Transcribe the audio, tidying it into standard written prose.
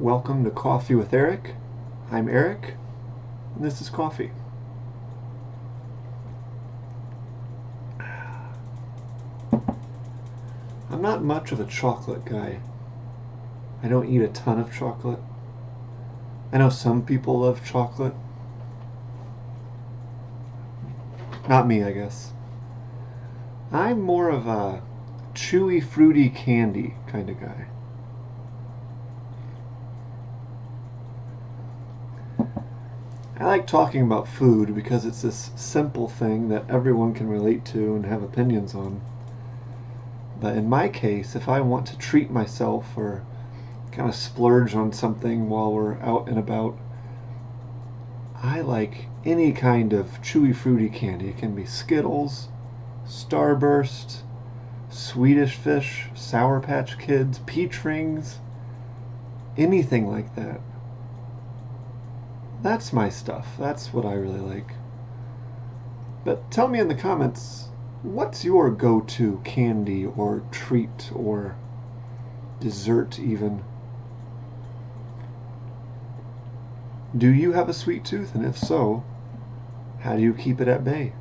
Welcome to Coffee with Eric. I'm Eric, and this is coffee. I'm not much of a chocolate guy. I don't eat a ton of chocolate. I know some people love chocolate. Not me, I guess. I'm more of a chewy, fruity candy kind of guy. I like talking about food because it's this simple thing that everyone can relate to and have opinions on. But in my case, if I want to treat myself or kind of splurge on something while we're out and about, I like any kind of chewy, fruity candy. It can be Skittles, Starbursts, Swedish Fish, Sour Patch Kids, peach rings, anything like that. That's my stuff. That's what I really like. But tell me in the comments, what's your go-to candy or treat or dessert even? Do you have a sweet tooth? And if so, how do you keep it at bay?